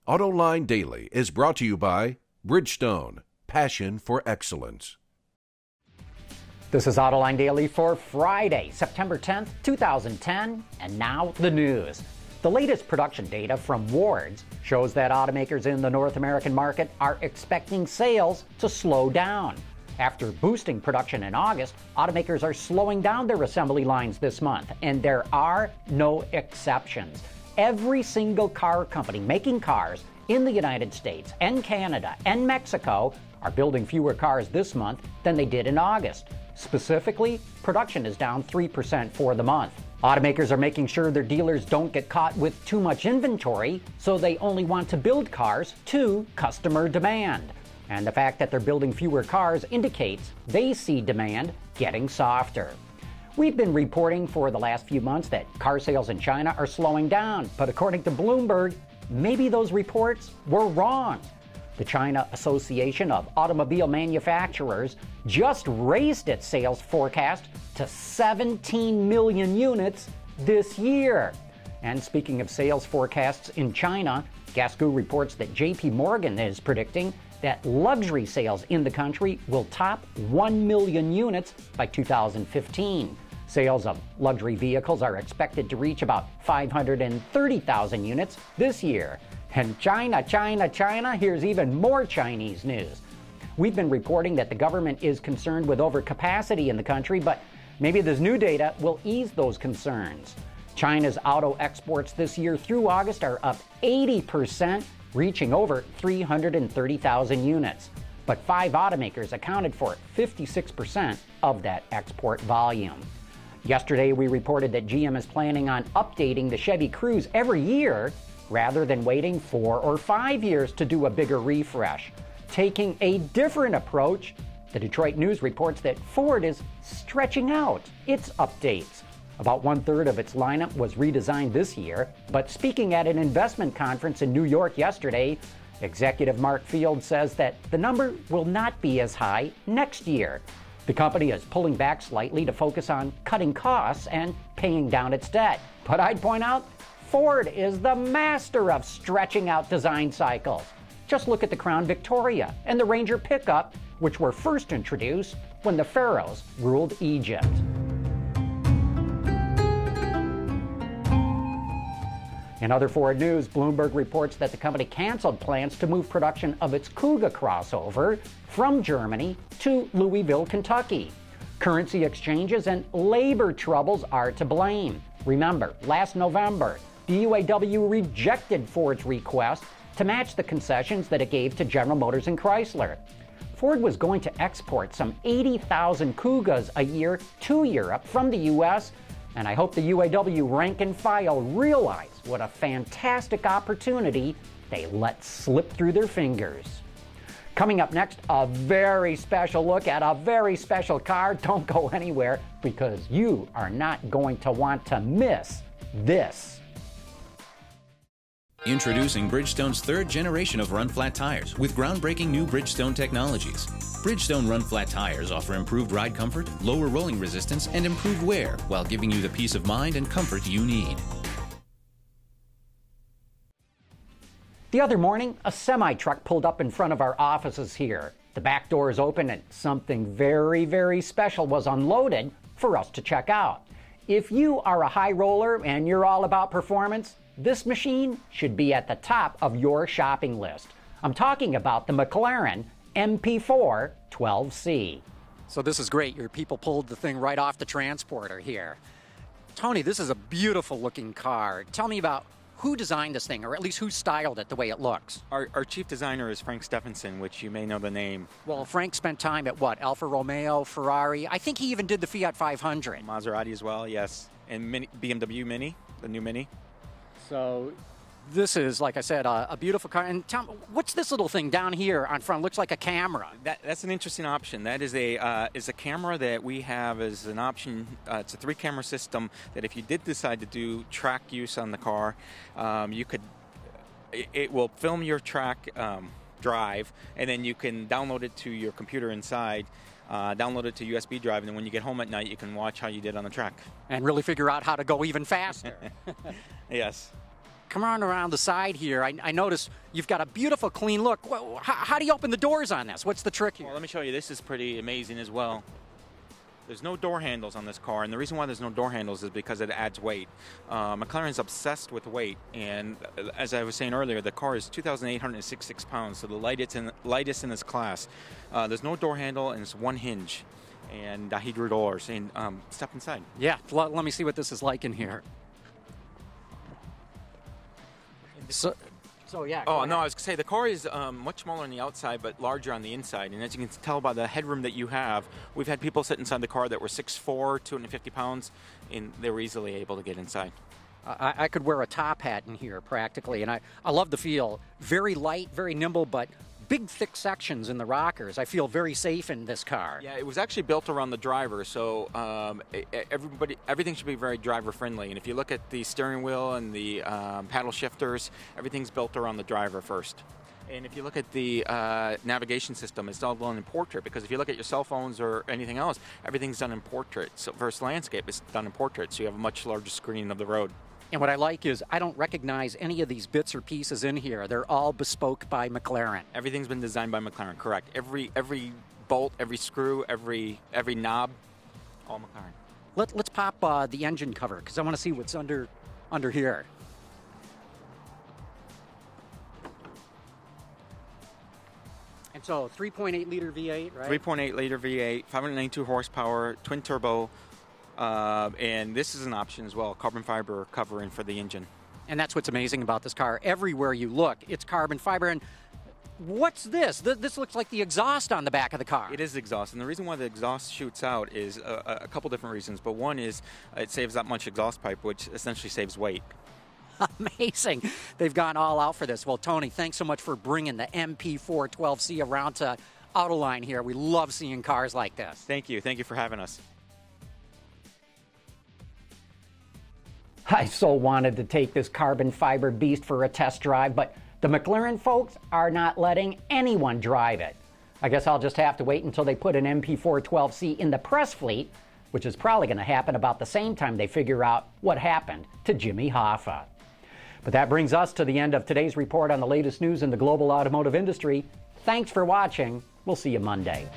Autoline Daily is brought to you by Bridgestone, passion for excellence. This is Autoline Daily for Friday, September 10th, 2010, and now the news. The latest production data from Wards shows that automakers in the North American market are expecting sales to slow down. After boosting production in August, automakers are slowing down their assembly lines this month, and there are no exceptions. Every single car company making cars in the United States and Canada and Mexico are building fewer cars this month than they did in August. Specifically, production is down 3% for the month. Automakers are making sure their dealers don't get caught with too much inventory, so they only want to build cars to customer demand. And the fact that they're building fewer cars indicates they see demand getting softer. We've been reporting for the last few months that car sales in China are slowing down, but according to Bloomberg, maybe those reports were wrong. The China Association of Automobile Manufacturers just raised its sales forecast to 17 million units this year. And speaking of sales forecasts in China, Gasgoo reports that JP Morgan is predicting that luxury sales in the country will top 1 million units by 2015. Sales of luxury vehicles are expected to reach about 530,000 units this year. And China, here's even more Chinese news. We've been reporting that the government is concerned with overcapacity in the country, but maybe this new data will ease those concerns. China's auto exports this year through August are up 80%, reaching over 330,000 units. But 5 automakers accounted for 56% of that export volume. Yesterday, we reported that GM is planning on updating the Chevy Cruze every year rather than waiting 4 or 5 years to do a bigger refresh. Taking a different approach, the Detroit News reports that Ford is stretching out its updates. About 1/3 of its lineup was redesigned this year, but speaking at an investment conference in New York yesterday, executive Mark Field says that the number will not be as high next year. The company is pulling back slightly to focus on cutting costs and paying down its debt. But I'd point out, Ford is the master of stretching out design cycles. Just look at the Crown Victoria and the Ranger pickup, which were first introduced when the pharaohs ruled Egypt. In other Ford news, Bloomberg reports that the company canceled plans to move production of its Kuga crossover from Germany to Louisville, Kentucky. Currency exchanges and labor troubles are to blame. Remember, last November, the UAW rejected Ford's request to match the concessions that it gave to General Motors and Chrysler. Ford was going to export some 80,000 Kugas a year to Europe from the U.S., and I hope the UAW rank and file realize what a fantastic opportunity they let slip through their fingers. Coming up next, a very special look at a very special car. Don't go anywhere because you are not going to want to miss this. Introducing Bridgestone's 3rd generation of run-flat tires with groundbreaking new Bridgestone technologies. Bridgestone run-flat tires offer improved ride comfort, lower rolling resistance, and improved wear while giving you the peace of mind and comfort you need. The other morning, a semi-truck pulled up in front of our offices here. The back door is open and something very, very special was unloaded for us to check out. If you are a high roller and you're all about performance, this machine should be at the top of your shopping list. I'm talking about the McLaren MP4-12C. So this is great. Your people pulled the thing right off the transporter here. Tony, this is a beautiful looking car. Tell me about who designed this thing, or at least who styled it the way it looks. Our chief designer is Frank Stephenson, which you may know the name. Well, Frank spent time at what? Alfa Romeo, Ferrari. I think he even did the Fiat 500. Maserati as well, yes. And BMW Mini, the new Mini. So this is, like I said, a beautiful car. And tell me, what's this little thing down here on front? Looks like a camera. That's an interesting option. That is a camera that we have as an option. It's a 3-camera system that if you did decide to do track use on the car, you could. It will film your track drive, and then you can download it to your computer inside. Download it to USB drive, and then when you get home at night, you can watch how you did on the track. And really figure out how to go even faster. Yes. come on around the side here. I notice you've got a beautiful, clean look. How do you open the doors on this? What's the trick here? Well, let me show you. This is pretty amazing as well. There's no door handles on this car, and the reason why there's no door handles is because it adds weight. McLaren's obsessed with weight, and as I was saying earlier, the car is 2,866 pounds, so the lightest in this class. There's no door handle, and it's one hinge, and dihedral doors. And step inside. Yeah, let me see what this is like in here. So yeah. Oh, no, I was going to say the car is much smaller on the outside but larger on the inside. And as you can tell by the headroom that you have, we've had people sit inside the car that were 6'4", 250 pounds, and they were easily able to get inside. I could wear a top hat in here practically, and I love the feel. Very light, very nimble, but big, thick sections in the rockers. I feel very safe in this car. Yeah, it was actually built around the driver, so everything should be very driver-friendly. And if you look at the steering wheel and the paddle shifters, everything's built around the driver first. And if you look at the navigation system, it's all done in portrait, because if you look at your cell phones or anything else, everything's done in portrait. So versus landscape, it's done in portrait, so you have a much larger screen of the road. And what I like is I don't recognize any of these bits or pieces in here. They're all bespoke by McLaren. Everything's been designed by McLaren, correct. Every bolt, every screw, every knob, all McLaren. Let's pop the engine cover, because I want to see what's under here. And so 3.8 liter V8, right? 3.8 liter V8, 592 horsepower, twin turbo. And this is an option as well, carbon fiber covering for the engine. And that's what's amazing about this car. Everywhere you look, it's carbon fiber. And what's this? This looks like the exhaust on the back of the car. It is exhaust, and the reason why the exhaust shoots out is a couple different reasons. But one is it saves that much exhaust pipe, which essentially saves weight. Amazing. They've gone all out for this. Well, Tony, thanks so much for bringing the MP4-12C around to Autoline here. We love seeing cars like this. Thank you. Thank you for having us. I so wanted to take this carbon fiber beast for a test drive, but the McLaren folks are not letting anyone drive it. I guess I'll just have to wait until they put an MP4-12C in the press fleet, which is probably going to happen about the same time they figure out what happened to Jimmy Hoffa. But that brings us to the end of today's report on the latest news in the global automotive industry. Thanks for watching. We'll see you Monday.